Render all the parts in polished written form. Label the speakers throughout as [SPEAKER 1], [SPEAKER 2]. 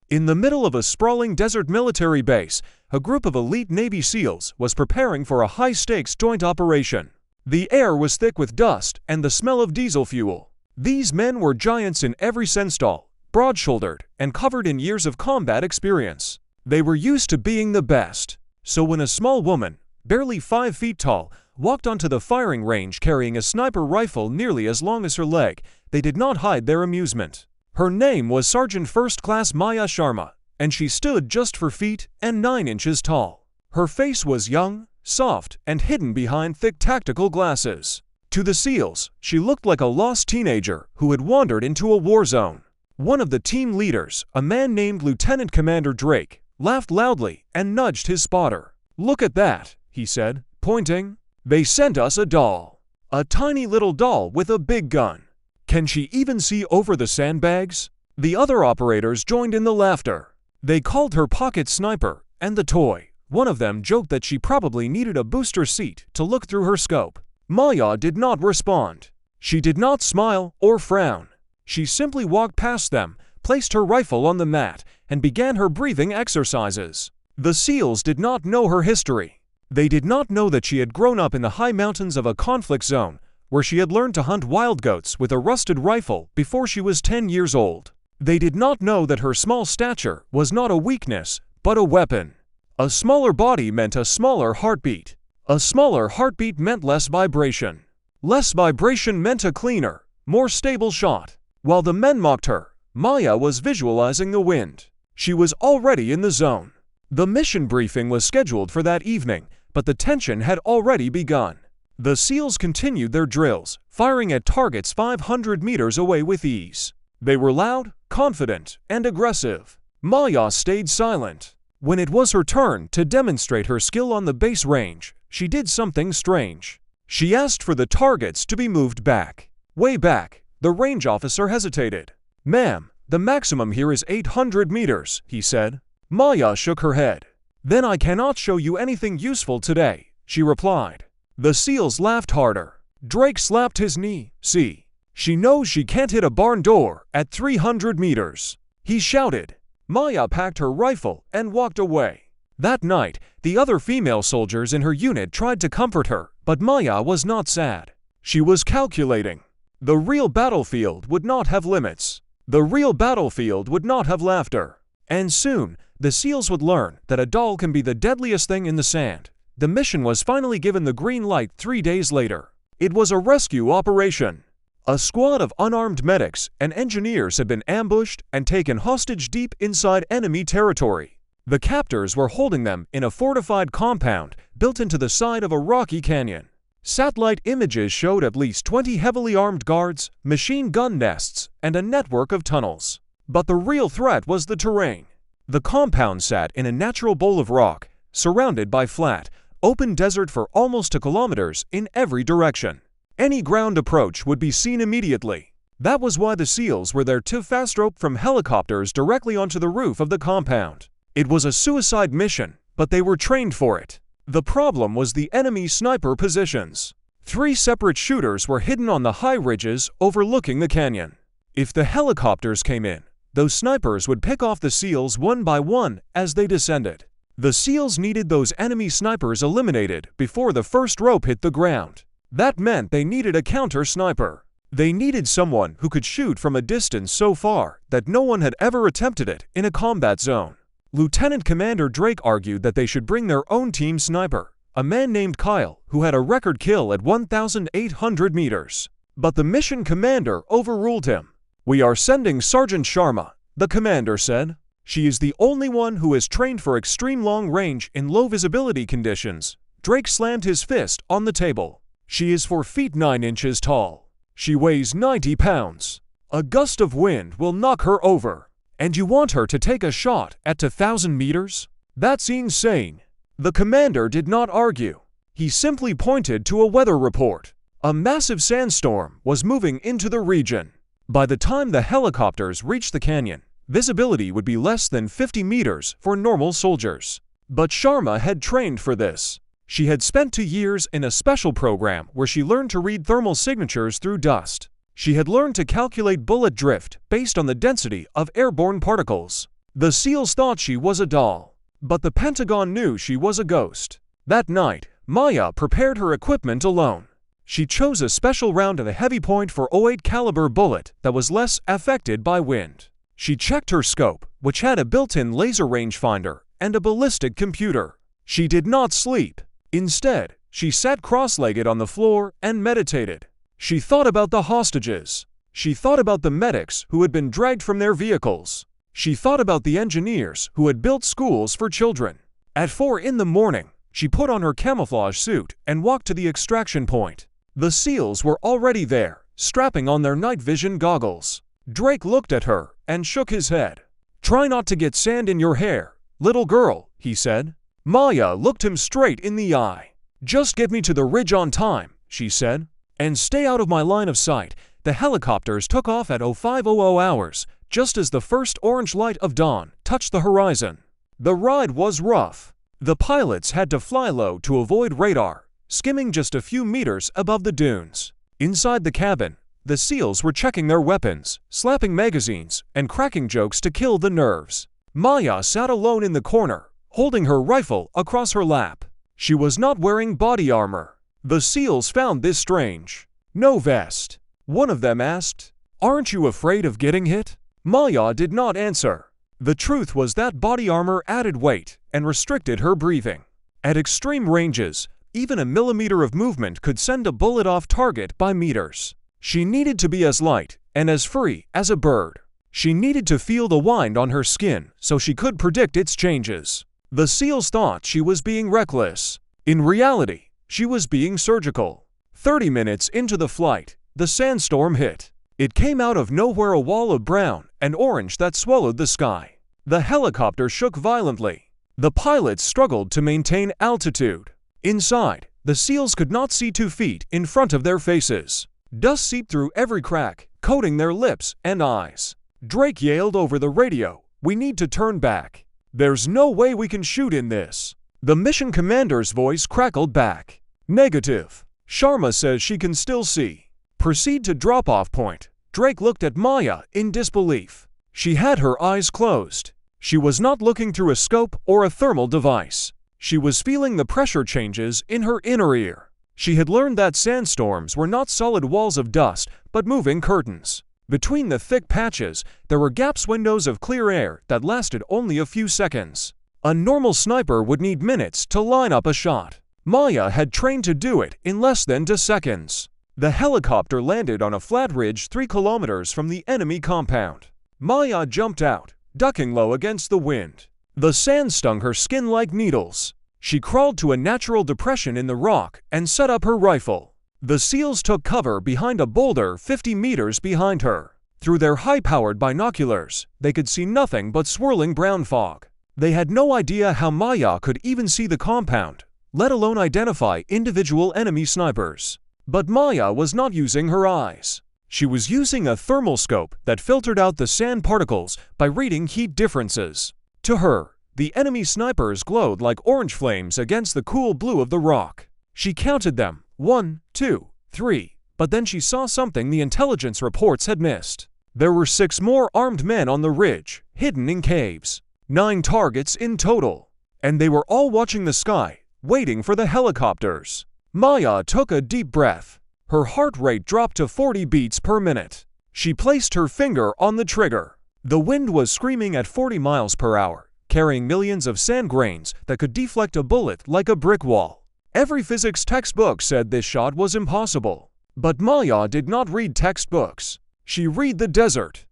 [SPEAKER 1] In the middle of a sprawling desert military base, a group of elite Navy SEALs was preparing for a high-stakes joint operation. The air was thick with dust and the smell of diesel fuel. These men were giants in every sense, tall, broad-shouldered, and covered in years of combat experience. They were used to being the best. So when a small woman, barely 5 feet tall, walked onto the firing range carrying a sniper rifle nearly as long as her leg, they did not hide their amusement. Her name was Sergeant First Class Maya Sharma, and she stood just 4 feet and 9 inches tall. Her face was young, soft, and hidden behind thick tactical glasses. To the SEALs, she looked like a lost teenager who had wandered into a war zone. One of the team leaders, a man named Lieutenant Commander Drake, laughed loudly and nudged his spotter. "Look at that," he said, pointing. "They sent us a doll. A tiny little doll with a big gun. Can she even see over the sandbags?" The other operators joined in the laughter. They called her Pocket Sniper, and the toy. One of them joked that she probably needed a booster seat to look through her scope. Maya did not respond. She did not smile or frown. She simply walked past them, placed her rifle on the mat, and began her breathing exercises. The SEALs did not know her history. They did not know that she had grown up in the high mountains of a conflict zone, where she had learned to hunt wild goats with a rusted rifle before she was 10 years old. They did not know that her small stature was not a weakness, but a weapon. A smaller body meant a smaller heartbeat. A smaller heartbeat meant less vibration. Less vibration meant a cleaner, more stable shot. While the men mocked her, Maya was visualizing the wind. She was already in the zone. The mission briefing was scheduled for that evening, but the tension had already begun. The SEALs continued their drills, firing at targets 500 meters away with ease. They were loud, confident, and aggressive. Maya stayed silent. When it was her turn to demonstrate her skill on the base range, she did something strange. She asked for the targets to be moved back. Way back, the range officer hesitated. "Ma'am, the maximum here is 800 meters, he said. Maya shook her head. "Then I cannot show you anything useful today," she replied. The SEALs laughed harder. Drake slapped his knee. "See, she knows she can't hit a barn door at 300 meters. He shouted. Maya packed her rifle and walked away. That night, the other female soldiers in her unit tried to comfort her, but Maya was not sad. She was calculating. The real battlefield would not have limits. The real battlefield would not have laughter. And soon, the SEALs would learn that a doll can be the deadliest thing in the sand. The mission was finally given the green light 3 days later. It was a rescue operation. A squad of unarmed medics and engineers had been ambushed and taken hostage deep inside enemy territory. The captors were holding them in a fortified compound built into the side of a rocky canyon. Satellite images showed at least 20 heavily armed guards, machine gun nests, and a network of tunnels. But the real threat was the terrain. The compound sat in a natural bowl of rock, surrounded by flat, open desert for almost 2 kilometers in every direction. Any ground approach would be seen immediately. That was why the SEALs were there to fast rope from helicopters directly onto the roof of the compound. It was a suicide mission, but they were trained for it. The problem was the enemy sniper positions. 3 separate shooters were hidden on the high ridges overlooking the canyon. If the helicopters came in, those snipers would pick off the SEALs one by one as they descended. The SEALs needed those enemy snipers eliminated before the first rope hit the ground. That meant they needed a counter-sniper. They needed someone who could shoot from a distance so far that no one had ever attempted it in a combat zone. Lieutenant Commander Drake argued that they should bring their own team sniper, a man named Kyle, who had a record kill at 1,800 meters. But the mission commander overruled him. "We are sending Sergeant Sharma," the commander said. "She is the only one who is trained for extreme long range in low visibility conditions." Drake slammed his fist on the table. "She is 4 feet 9 inches tall. She weighs 90 pounds. A gust of wind will knock her over. And you want her to take a shot at 2,000 meters? That's insane." The commander did not argue. He simply pointed to a weather report. A massive sandstorm was moving into the region. By the time the helicopters reached the canyon, visibility would be less than 50 meters for normal soldiers. But Sharma had trained for this. She had spent 2 years in a special program where she learned to read thermal signatures through dust. She had learned to calculate bullet drift based on the density of airborne particles. The SEALs thought she was a doll, but the Pentagon knew she was a ghost. That night, Maya prepared her equipment alone. She chose a special round of a heavy .408 caliber bullet that was less affected by wind. She checked her scope, which had a built-in laser rangefinder and a ballistic computer. She did not sleep. Instead, she sat cross-legged on the floor and meditated. She thought about the hostages. She thought about the medics who had been dragged from their vehicles. She thought about the engineers who had built schools for children. At 4 in the morning, she put on her camouflage suit and walked to the extraction point. The SEALs were already there, strapping on their night vision goggles. Drake looked at her and shook his head. "Try not to get sand in your hair, little girl," he said. Maya looked him straight in the eye. "Just get me to the ridge on time," she said, "and stay out of my line of sight." The helicopters took off at 0500 hours, just as the first orange light of dawn touched the horizon. The ride was rough. The pilots had to fly low to avoid radar, skimming just a few meters above the dunes. Inside the cabin, the SEALs were checking their weapons, slapping magazines, and cracking jokes to kill the nerves. Maya sat alone in the corner, holding her rifle across her lap. She was not wearing body armor. The SEALs found this strange. "No vest." One of them asked, "Aren't you afraid of getting hit?" Maya did not answer. The truth was that body armor added weight and restricted her breathing. At extreme ranges, even a millimeter of movement could send a bullet off target by meters. She needed to be as light and as free as a bird. She needed to feel the wind on her skin so she could predict its changes. The SEALs thought she was being reckless. In reality, she was being surgical. 30 minutes into the flight, the sandstorm hit. It came out of nowhere, a wall of brown and orange that swallowed the sky. The helicopter shook violently. The pilots struggled to maintain altitude. Inside, the SEALs could not see 2 feet in front of their faces. Dust seeped through every crack, coating their lips and eyes. Drake yelled over the radio, "We need to turn back. There's no way we can shoot in this." The mission commander's voice crackled back. "Negative. Sharma says she can still see. Proceed to drop-off point." Drake looked at Maya in disbelief. She had her eyes closed. She was not looking through a scope or a thermal device. She was feeling the pressure changes in her inner ear. She had learned that sandstorms were not solid walls of dust, but moving curtains. Between the thick patches, there were gaps, windows of clear air that lasted only a few seconds. A normal sniper would need minutes to line up a shot. Maya had trained to do it in less than 2 seconds. The helicopter landed on a flat ridge 3 kilometers from the enemy compound. Maya jumped out, ducking low against the wind. The sand stung her skin like needles. She crawled to a natural depression in the rock and set up her rifle. The SEALs took cover behind a boulder 50 meters behind her. Through their high-powered binoculars, they could see nothing but swirling brown fog. They had no idea how Maya could even see the compound, let alone identify individual enemy snipers. But Maya was not using her eyes. She was using a thermal scope that filtered out the sand particles by reading heat differences. To her, the enemy snipers glowed like orange flames against the cool blue of the rock. She counted them, 1, 2, 3, but then she saw something the intelligence reports had missed. There were 6 more armed men on the ridge, hidden in caves. 9 targets in total. And they were all watching the sky, waiting for the helicopters. Maya took a deep breath. Her heart rate dropped to 40 beats per minute. She placed her finger on the trigger. The wind was screaming at 40 miles per hour, carrying millions of sand grains that could deflect a bullet like a brick wall. Every physics textbook said this shot was impossible. But Maya did not read textbooks. She read the desert.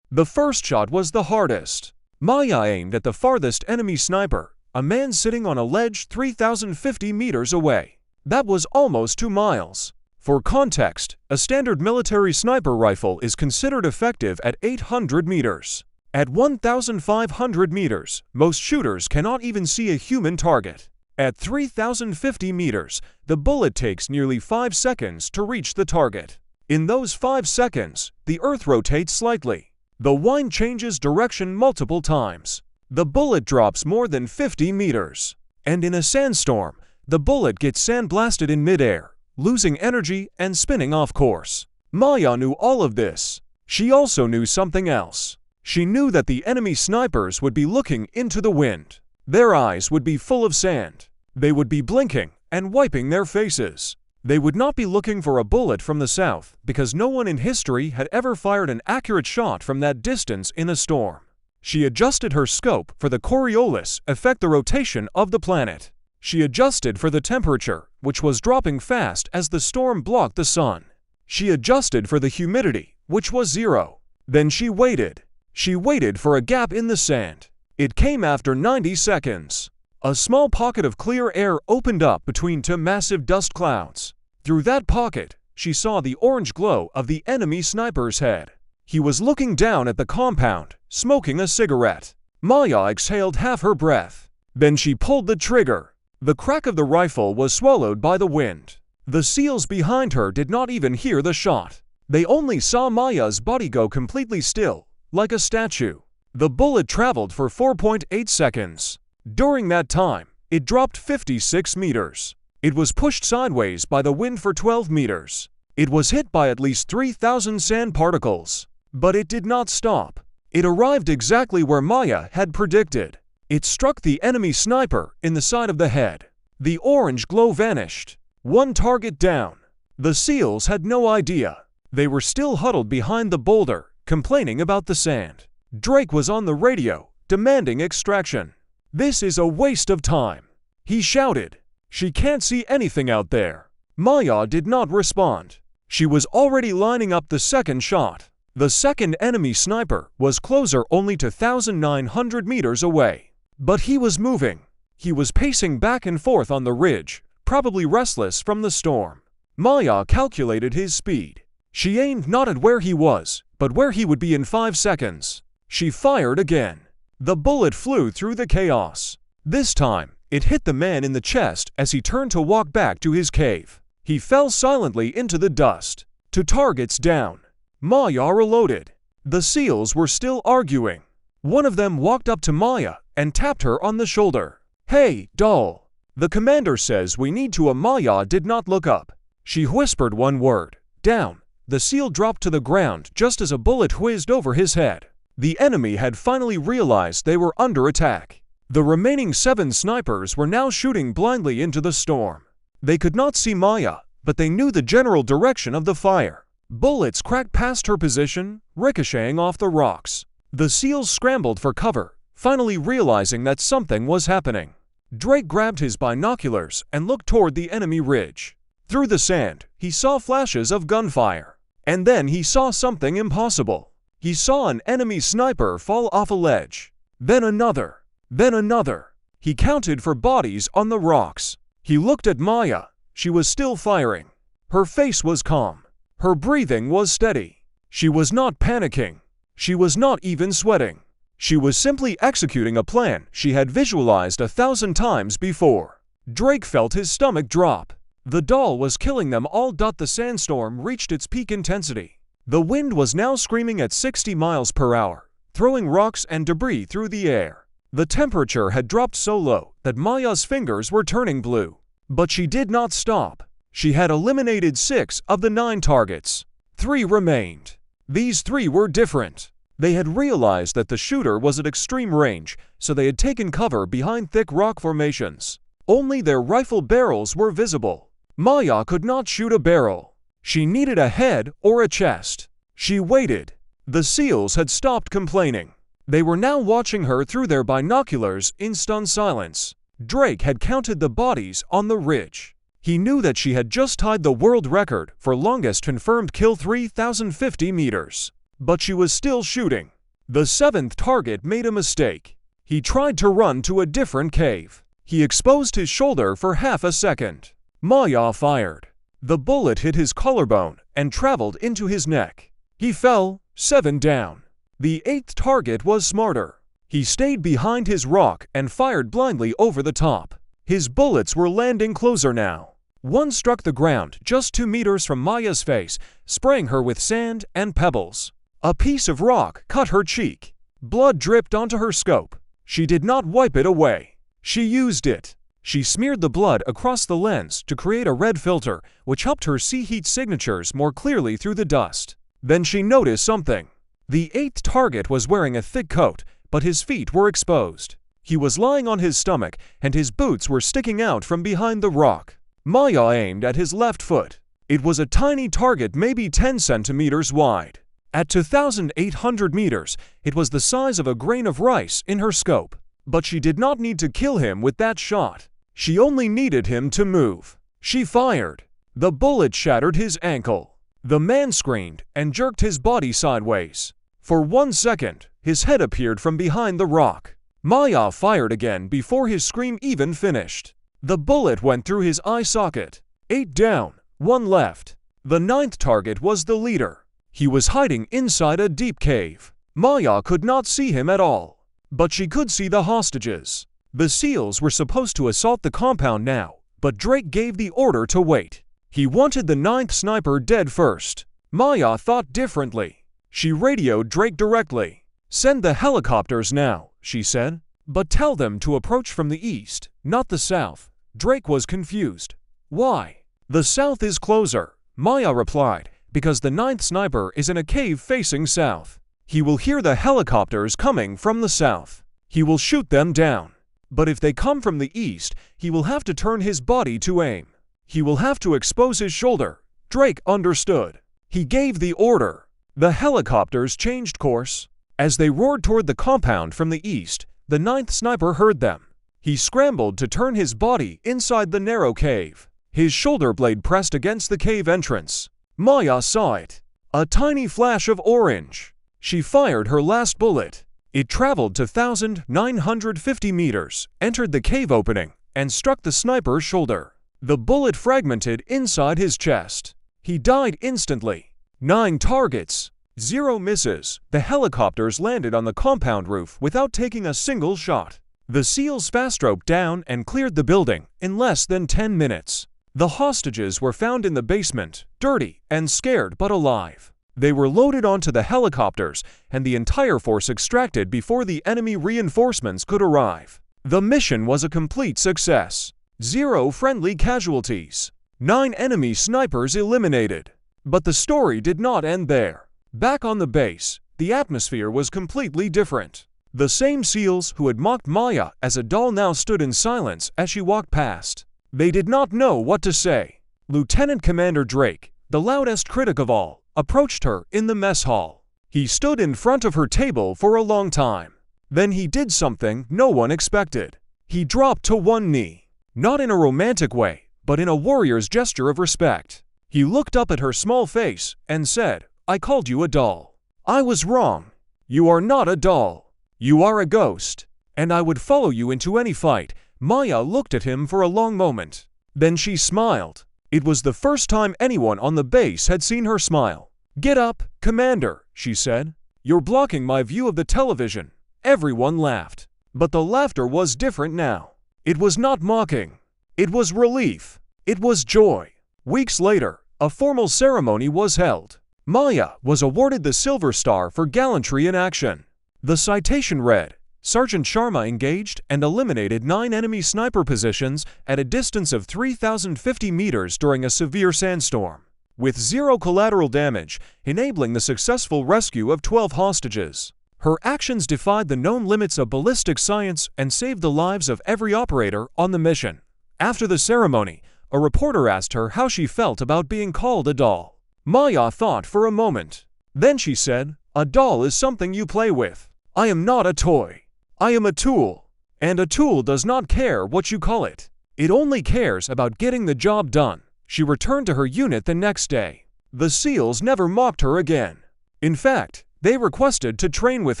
[SPEAKER 1] The first shot was the hardest. Maya aimed at the farthest enemy sniper, a man sitting on a ledge 3,050 meters away. That was almost 2 miles. For context, a standard military sniper rifle is considered effective at 800 meters. At 1,500 meters, most shooters cannot even see a human target. At 3,050 meters, the bullet takes nearly 5 seconds to reach the target. In those 5 seconds, the Earth rotates slightly. The wind changes direction multiple times. The bullet drops more than 50 meters. And in a sandstorm, the bullet gets sandblasted in midair, losing energy and spinning off course. Maya knew all of this. She also knew something else. She knew that the enemy snipers would be looking into the wind. Their eyes would be full of sand. They would be blinking and wiping their faces. They would not be looking for a bullet from the south because no one in history had ever fired an accurate shot from that distance in a storm. She adjusted her scope for the Coriolis affect the rotation of the planet. She adjusted for the temperature, which was dropping fast as the storm blocked the sun. She adjusted for the humidity, which was 0. Then she waited. She waited for a gap in the sand. It came after 90 seconds. A small pocket of clear air opened up between two massive dust clouds. Through that pocket, she saw the orange glow of the enemy sniper's head. He was looking down at the compound, smoking a cigarette. Maya exhaled half her breath. Then she pulled the trigger. The crack of the rifle was swallowed by the wind. The SEALs behind her did not even hear the shot. They only saw Maya's body go completely still, like a statue. The bullet traveled for 4.8 seconds. During that time, it dropped 56 meters. It was pushed sideways by the wind for 12 meters. It was hit by at least 3,000 sand particles. But it did not stop. It arrived exactly where Maya had predicted. It struck the enemy sniper in the side of the head. The orange glow vanished. One target down. The SEALs had no idea. They were still huddled behind the boulder, complaining about the sand. Drake was on the radio, demanding extraction. "This is a waste of time," he shouted. "She can't see anything out there." Maya did not respond. She was already lining up the second shot. The second enemy sniper was closer only to 1,900 meters away. But he was moving. He was pacing back and forth on the ridge, probably restless from the storm. Maya calculated his speed. She aimed not at where he was, but where he would be in 5 seconds. She fired again. The bullet flew through the chaos. This time, it hit the man in the chest as he turned to walk back to his cave. He fell silently into the dust. 2 targets down. Maya reloaded. The SEALs were still arguing. One of them walked up to Maya and tapped her on the shoulder. "Hey, doll. The commander says we need to." Maya did not look up. She whispered one word. "Down." The SEAL dropped to the ground just as a bullet whizzed over his head. The enemy had finally realized they were under attack. The remaining 7 snipers were now shooting blindly into the storm. They could not see Maya, but they knew the general direction of the fire. Bullets cracked past her position, ricocheting off the rocks. The SEALs scrambled for cover, finally realizing that something was happening. Drake grabbed his binoculars and looked toward the enemy ridge. Through the sand, he saw flashes of gunfire. And then he saw something impossible. He saw an enemy sniper fall off a ledge. Then another. Then another. He counted for bodies on the rocks. He looked at Maya. She was still firing. Her face was calm. Her breathing was steady. She was not panicking. She was not even sweating. She was simply executing a plan she had visualized 1,000 times before. Drake felt his stomach drop. The doll was killing them all. The sandstorm reached its peak intensity. The wind was now screaming at 60 miles per hour, throwing rocks and debris through the air. The temperature had dropped so low that Maya's fingers were turning blue. But she did not stop. She had eliminated 6 of the 9 targets. 3 remained. These 3 were different. They had realized that the shooter was at extreme range, so they had taken cover behind thick rock formations. Only their rifle barrels were visible. Maya could not shoot a barrel. She needed a head or a chest. She waited. The SEALs had stopped complaining. They were now watching her through their binoculars in stunned silence. Drake had counted the bodies on the ridge. He knew that she had just tied the world record for longest confirmed kill, 3,050 meters. But she was still shooting. The 7th target made a mistake. He tried to run to a different cave. He exposed his shoulder for half a second. Maya fired. The bullet hit his collarbone and traveled into his neck. He fell, 7 down. The 8th target was smarter. He stayed behind his rock and fired blindly over the top. His bullets were landing closer now. One struck the ground just 2 meters from Maya's face, spraying her with sand and pebbles. A piece of rock cut her cheek. Blood dripped onto her scope. She did not wipe it away. She used it. She smeared the blood across the lens to create a red filter, which helped her see heat signatures more clearly through the dust. Then she noticed something. The eighth target was wearing a thick coat, but his feet were exposed. He was lying on his stomach, and his boots were sticking out from behind the rock. Maya aimed at his left foot. It was a tiny target, maybe 10 centimeters wide. At 2,800 meters, it was the size of a grain of rice in her scope. But she did not need to kill him with that shot. She only needed him to move. She fired. The bullet shattered his ankle. The man screamed and jerked his body sideways. For 1 second, his head appeared from behind the rock. Maya fired again before his scream even finished. The bullet went through his eye socket. 8 down, 1 left. The 9th target was the leader. He was hiding inside a deep cave. Maya could not see him at all, but she could see the hostages. The SEALs were supposed to assault the compound now, but Drake gave the order to wait. He wanted the 9th sniper dead first. Maya thought differently. She radioed Drake directly. "Send the helicopters now," she said. "But tell them to approach from the east, not the south." Drake was confused. "Why?" "The south is closer," Maya replied, "because the 9th sniper is in a cave facing south. He will hear the helicopters coming from the south. He will shoot them down. But if they come from the east, he will have to turn his body to aim. He will have to expose his shoulder." Drake understood. He gave the order. The helicopters changed course. As they roared toward the compound from the east, the 9th sniper heard them. He scrambled to turn his body inside the narrow cave. His shoulder blade pressed against the cave entrance. Maya saw it. A tiny flash of orange. She fired her last bullet. It traveled to 1,950 meters, entered the cave opening, and struck the sniper's shoulder. The bullet fragmented inside his chest. He died instantly. 9 targets, 0 misses. The helicopters landed on the compound roof without taking a single shot. The SEALs fast-roped down and cleared the building in less than 10 minutes. The hostages were found in the basement, dirty and scared but alive. They were loaded onto the helicopters and the entire force extracted before the enemy reinforcements could arrive. The mission was a complete success. 0 friendly casualties. 9 enemy snipers eliminated. But the story did not end there. Back on the base, the atmosphere was completely different. The same SEALs who had mocked Maya as a doll now stood in silence as she walked past. They did not know what to say. Lieutenant Commander Drake, the loudest critic of all, approached her in the mess hall. He stood in front of her table for a long time. Then he did something no one expected. He dropped to one knee. Not in a romantic way, but in a warrior's gesture of respect. He looked up at her small face and said, "I called you a doll. I was wrong. You are not a doll. You are a ghost. And I would follow you into any fight." Maya looked at him for a long moment. Then she smiled. It was the first time anyone on the base had seen her smile. "Get up, Commander," she said. "You're blocking my view of the television." Everyone laughed. But the laughter was different now. It was not mocking. It was relief. It was joy. Weeks later, a formal ceremony was held. Maya was awarded the Silver Star for gallantry in action. The citation read, "Sergeant Sharma engaged and eliminated 9 enemy sniper positions at a distance of 3,050 meters during a severe sandstorm, with 0 collateral damage, enabling the successful rescue of 12 hostages. Her actions defied the known limits of ballistic science and saved the lives of every operator on the mission." After the ceremony, a reporter asked her how she felt about being called a doll. Maya thought for a moment. Then she said, "A doll is something you play with. I am not a toy. I am a tool. And a tool does not care what you call it. It only cares about getting the job done." She returned to her unit the next day. The SEALs never mocked her again. In fact, they requested to train with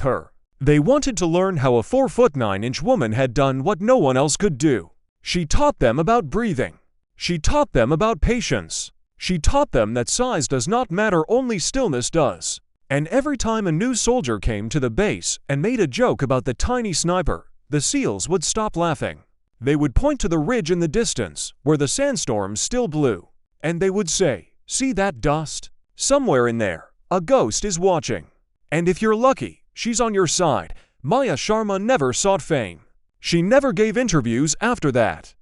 [SPEAKER 1] her. They wanted to learn how a 4'9" woman had done what no one else could do. She taught them about breathing. She taught them about patience. She taught them that size does not matter, only stillness does. And every time a new soldier came to the base and made a joke about the tiny sniper, the SEALs would stop laughing. They would point to the ridge in the distance, where the sandstorm still blew. And they would say, "See that dust? Somewhere in there, a ghost is watching. And if you're lucky, she's on your side." Maya Sharma never sought fame. She never gave interviews after that.